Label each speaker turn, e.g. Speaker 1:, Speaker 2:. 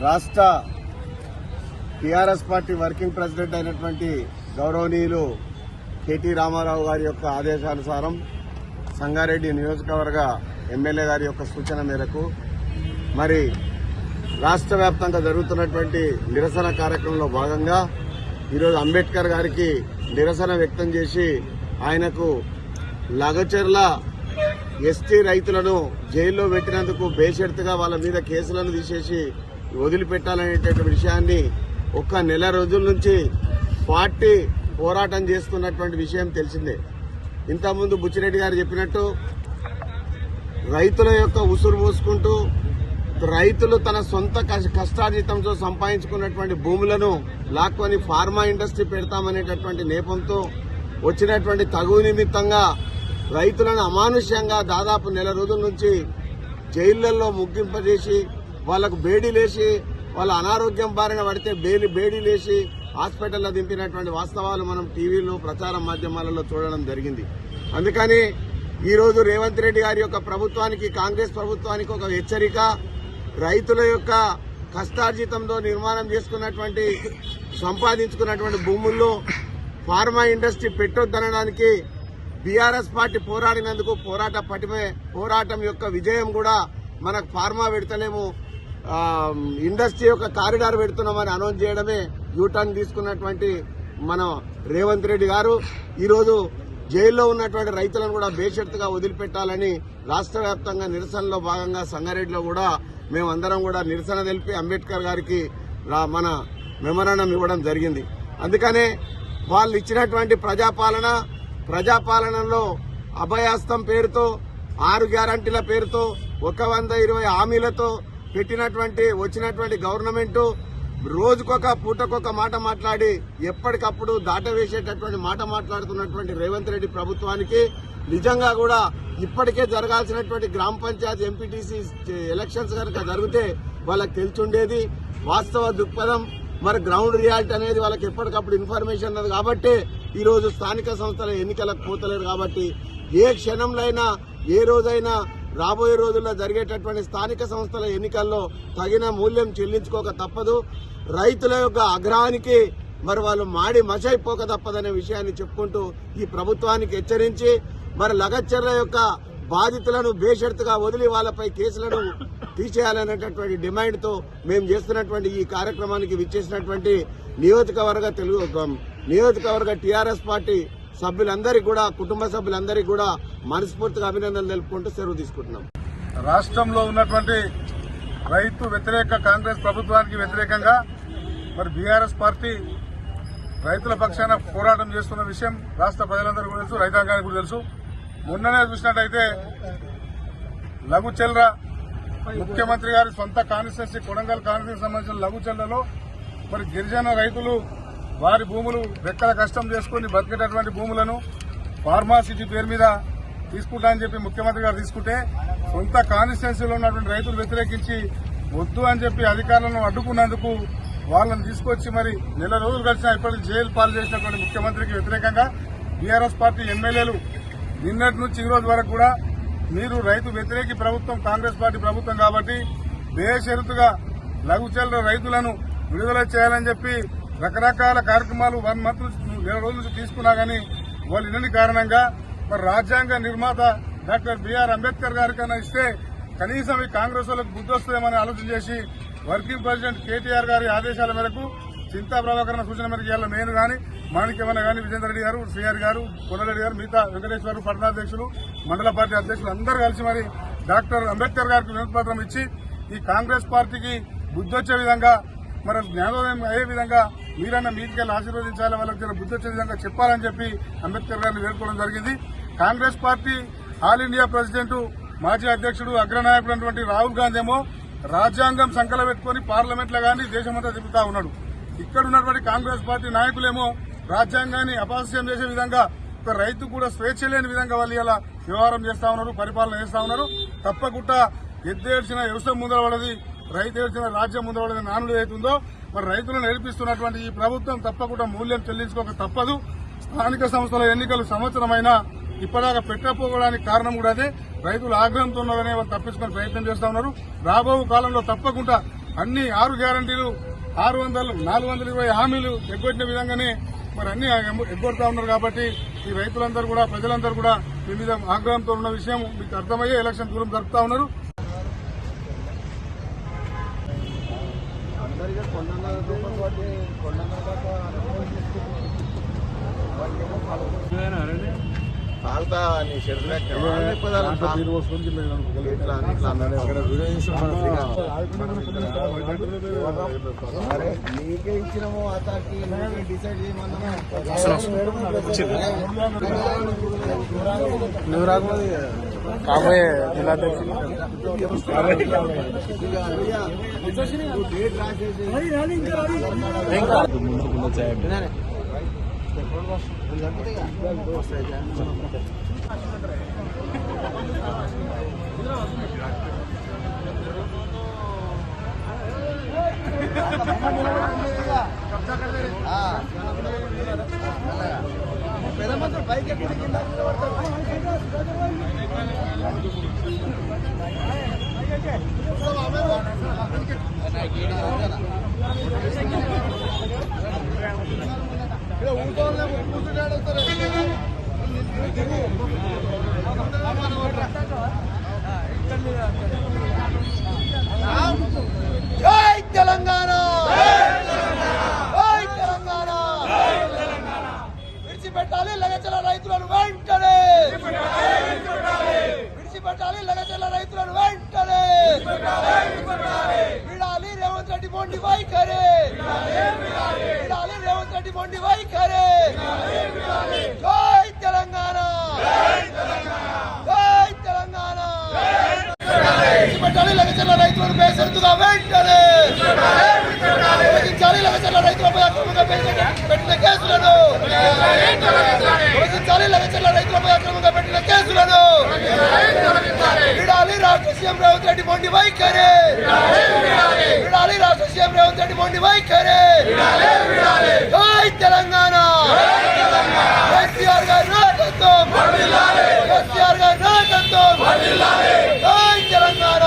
Speaker 1: రాష్ట్ర TRS party working president అయినటువంటి గౌరవనీయులు కేటీ రామారావు గారి యొక్క ఆదేశానుసారం సంగారెడ్డి నియోజకవర్గ ఎమ్మెల్యే గారి యొక్క సూచన మేరకు మరి రాష్ట్ర వ్యాప్తంగా జరుగుతున్నటువంటి నిరసన కార్యక్రమంలో భాగంగా ఈరోజు అంబేద్కర్ గారికి నిరసన వ్యక్తం చేసి ఆయనకు లగచెర్ల ఎస్టీ రైతులను జైల్లో పెట్టినందుకు బేషరతుగా వాళ్ళ మీద కేసులను తీసేసి వదిలిపెట్టాలనేటువంటి విషయాన్ని ఒక్క నెల రోజుల నుంచి పార్టీ పోరాటం చేస్తున్నటువంటి విషయం తెలిసిందే. ఇంతకుముందు బుచ్చిరెడ్డి గారు చెప్పినట్టు రైతుల యొక్క ఉసురు పోసుకుంటూ రైతులు తన సొంత కష్టార్జితంతో సంపాదించుకున్నటువంటి భూములను లాక్కొని ఫార్మా ఇండస్ట్రీ పెడతామనేటటువంటి నేపంతో వచ్చినటువంటి తగువ నిమిత్తంగా రైతులను అమానుష్యంగా దాదాపు నెల రోజుల నుంచి జైళ్లలో ముగ్గింపజేసి వాళ్లకు బేడీలేసి వాళ్ళ అనారోగ్యం బారిన పడితే బేడీలేసి హాస్పిటల్లో దింపినటువంటి వాస్తవాలు మనం టీవీలో ప్రచార మాధ్యమాలలో చూడడం జరిగింది. అందుకని ఈరోజు రేవంత్ రెడ్డి గారి యొక్క ప్రభుత్వానికి, కాంగ్రెస్ ప్రభుత్వానికి ఒక హెచ్చరిక. రైతుల యొక్క కష్టార్జితంతో నిర్మాణం చేసుకున్నటువంటి సంపాదించుకున్నటువంటి భూముల్లో ఫార్మా ఇండస్ట్రీ పెట్టొద్దనడానికి బీఆర్ఎస్ పార్టీ పోరాడినందుకు పోరాటం యొక్క విజయం కూడా మనకు ఫార్మా పెడతలేము, ఇండస్ట్రీ యొక్క కారిడార్ పెడుతున్నామని అనౌన్స్ చేయడమే యూటర్న్ తీసుకున్నటువంటి మన రేవంత్ రెడ్డి గారు ఈరోజు జైల్లో ఉన్నటువంటి రైతులను కూడా బేషరతుగా వదిలిపెట్టాలని రాష్ట్ర వ్యాప్తంగా నిరసనలో భాగంగా సంగారెడ్డిలో కూడా మేమందరం కూడా నిరసన తెలిపి అంబేద్కర్ గారికి మన మెమరాండం ఇవ్వడం జరిగింది. అందుకనే వాళ్ళు ఇచ్చినటువంటి ప్రజాపాలనలో అభయాస్తం పేరుతో 6 గ్యారంటీల పేరుతో 120 హామీలతో వచ్చినటువంటి గవర్నమెంట్ రోజుకొక పూటకొక మాట మాట్లాడి ఎప్పటికప్పుడు దాటవేసేటటువంటి మాట మాట్లాడుతున్నటువంటి రేవంత్ రెడ్డి ప్రభుత్వానికి నిజంగా కూడా ఇప్పటికే జరగాల్సినటువంటి గ్రామ పంచాయతీ ఎంపీటీసీ ఎలక్షన్స్ కనుక జరిగితే వాళ్ళకి తెలిసి వాస్తవ దృక్పథం మరి గ్రౌండ్ రియాలిటీ అనేది వాళ్ళకి ఎప్పటికప్పుడు ఇన్ఫర్మేషన్ ఉన్నది కాబట్టి ఈరోజు స్థానిక సంస్థల ఎన్నికలకు పోతలేరు. కాబట్టి ఏ క్షణంలో అయినా ఏ రోజైనా రాబోయే రోజుల్లో జరిగేటటువంటి స్థానిక సంస్థల ఎన్నికల్లో తగిన మూల్యం చెల్లించుకోక తప్పదు. రైతుల యొక్క ఆగ్రహానికి మరి వాళ్ళు మాడి మసైపోక తప్పదనే విషయాన్ని చెప్పుకుంటూ ఈ ప్రభుత్వానికి హెచ్చరించి మరి లగచెర్ల యొక్క బాధితులను బేషరతుగా వదిలి వాళ్ళపై కేసులను తీసేయాలనేటటువంటి డిమాండ్తో మేము చేస్తున్నటువంటి ఈ కార్యక్రమానికి విచ్చేసినటువంటి నియోజకవర్గ టీఆర్ఎస్ పార్టీ సభ్యులందరికీ కూడా, కుటుంబ సభ్యులందరికీ కూడా మనస్ఫూర్తిగా అభినందనలు తెలుపుకుంటూ సెలవు తీసుకుంటున్నాం.
Speaker 2: రాష్ట్రంలో ఉన్నటువంటి రైతు వ్యతిరేక కాంగ్రెస్ ప్రభుత్వానికి వ్యతిరేకంగా మరి బీఆర్ఎస్ పార్టీ రైతుల పక్షాన పోరాటం చేస్తున్న విషయం రాష్ట్ర ప్రజలందరూ కూడా తెలుసు, రైతాంగానికి కూడా తెలుసు. మొన్ననే చూసినట్టయితే లఘుచెర్ల ముఖ్యమంత్రి గారి సొంత కాన్స్టిట్యున్సీ కొడంగల్ కాన్స్టిట్యున్సీ సంబంధించిన లఘుచెర్లలో మరి గిరిజన రైతులు వారి భూములు రెక్కల కష్టం చేసుకుని బతికేటటువంటి భూములను ఫార్మాసిటీ పేరు మీద తీసుకుంటా అని చెప్పి ముఖ్యమంత్రి గారు తీసుకుంటే సొంత కాన్స్టిట్యున్సీలో ఉన్నటువంటి రైతులు వ్యతిరేకించి వద్దు అని చెప్పి అధికారులను అడ్డుకున్నందుకు వాళ్ళని తీసుకొచ్చి మరి నెల రోజులు కలిసినా ఇప్పటికి జైలు పాలు చేసినటువంటి ముఖ్యమంత్రికి వ్యతిరేకంగా బీఆర్ఎస్ పార్టీ ఎమ్మెల్యేలు నిన్నటి నుంచి ఈ రోజు వరకు కూడా మీరు రైతు వ్యతిరేకి ప్రభుత్వం, కాంగ్రెస్ పార్టీ ప్రభుత్వం కాబట్టి బేషరతుగా లఘుచెర్ల రైతులను విడుదల చేయాలని చెప్పి రకరకాల కార్యక్రమాలు 1 మంత్ నెల రోజుల నుంచి తీసుకున్నా గానీ వాళ్ళు ఇన్ని కారణంగా మరి రాజ్యాంగ నిర్మాత డాక్టర్ బిఆర్ అంబేద్కర్ గారికైనా ఇస్తే కనీసం ఈ కాంగ్రెస్ వాళ్ళకు బుద్ధి వస్తుందేమని ఆలోచన చేసి వర్కింగ్ ప్రెసిడెంట్ కేటీఆర్ గారి ఆదేశాల మేరకు చింతా ప్రభాకరణ సూచన మేరకు ఇవాళ నేను గాని మాణిక్యమన్న గాని విజేందర్ రెడ్డి గారు, శ్రీహరి గారు, కొండరెడ్డి గారు, మిగతా వెంకటేశ్వర పట్టణాధ్యక్షులు, మండల పార్టీ అధ్యక్షులు అందరూ కలిసి మరి డాక్టర్ అంబేద్కర్ గారికి వినతిపత్రం ఇచ్చి ఈ కాంగ్రెస్ పార్టీకి బుద్ధి వచ్చే విధంగా మరి జ్ఞానోదయం అయ్యే విధంగా మీరన్నా మీదికెళ్ళి ఆశీర్వదించాలి, వాళ్ళకి బుద్ధి వచ్చే విధంగా చెప్పాలని చెప్పి అంబేద్కర్ గారిని వేడుకోవడం జరిగింది. Congress party all India president, మాజీ అధ్యక్షుడు, అగ్రనాయకుడు అటువంటి రాహుల్ గాంధీ ఏమో రాజ్యాంగం సంకల పెట్టుకుని పార్లమెంట్ లో గానీ దేశమంతా తిప్పుతా ఉన్నాడు. ఇక్కడ ఉన్నటువంటి కాంగ్రెస్ పార్టీ నాయకులేమో రాజ్యాంగాన్ని అపహాస్యం చేసే విధంగా, ఒక రైతు కూడా స్వేచ్ఛ లేని విధంగా వాళ్ళు ఇలా వ్యవహారం చేస్తా ఉన్నారు, పరిపాలన చేస్తా ఉన్నారు. తప్పకుండా ఎద్దేడ్చిన వ్యవసాయం ముందరపడది, రైతు ఏడ్చిన రాజ్యం ముందరపడది నానుడు ఏతుందో మరి రైతులను నేర్పిస్తున్నటువంటి ఈ ప్రభుత్వం తప్పకుండా మూల్యం చెల్లించుకోక తప్పదు. స్థానిక సంస్థల ఎన్నికలు సంవత్సరమైనా ఇప్పటిదాకా పెట్టకపోవడానికి కారణం కూడా అదే. రైతులు ఆగ్రహంతో ఉన్నారనే వాళ్ళు తప్పించుకునే ప్రయత్నం చేస్తా ఉన్నారు. రాబో కాలంలో తప్పకుండా అన్ని 6 గ్యారంటీలు 600, 420 హామీలు ఎగ్గొట్టిన విధంగానే మరి అన్ని ఎగ్గొడతా ఉన్నారు. కాబట్టి ఈ రైతులందరూ కూడా ప్రజలందరూ కూడా మీ మీద ఆగ్రహంతో ఉన్న విషయం మీకు అర్థమయ్యే ఎలక్షన్ దూరం జరుపుతా ఉన్నారు.
Speaker 1: తాగుతా నీ షెడ్యూల్ నీకే ఇచ్చినాము అతనికి డిసైడ్ చేయమన్నా
Speaker 3: నువ్వు రాకపోతే కాబోయే జిల్లాధ్యక్షులు
Speaker 1: డేట్ రాసేసి పెద్దమంత్రులు పైకి ఎక్కడ కింద జై తెలంగాణ, జై తెలంగాణ. విడిచిపెట్టాలి లగచల రైతులను వెంటనే, విడిచిపెట్టాలి లగచల రైతులను వెంటనే. విడాలి రేవంత్ రెడ్డి మొండి వైఖరి, విడాలి రేవంత్ రెడ్డి మొండి వైఖరి. జై తెలంగాణ, జై తెలంగాణ. విడిచిపెట్టాలి లగచల రైతులను బేసరుతుగా వెంటనే, తొలగించాలి లగచల రైతులపై అక్రమంగా పెట్టిన కేసులను, తొలగించాలి లగచల రైతులపై అక్రమంగా పెట్టిన కేసులను. విడాలి రాష్ట్ర సీఎం రేవంత్ రెడ్డి మొండి వైఖరి, విడాలి రాష్ట్ర సీఎం రేవంత్ రెడ్డి మొండి వైఖరి. జై తెలంగాణ, కేసీఆర్ గారి నాయకత్వం, కేసీఆర్ గారి నాయకత్వం. జై తెలంగాణ.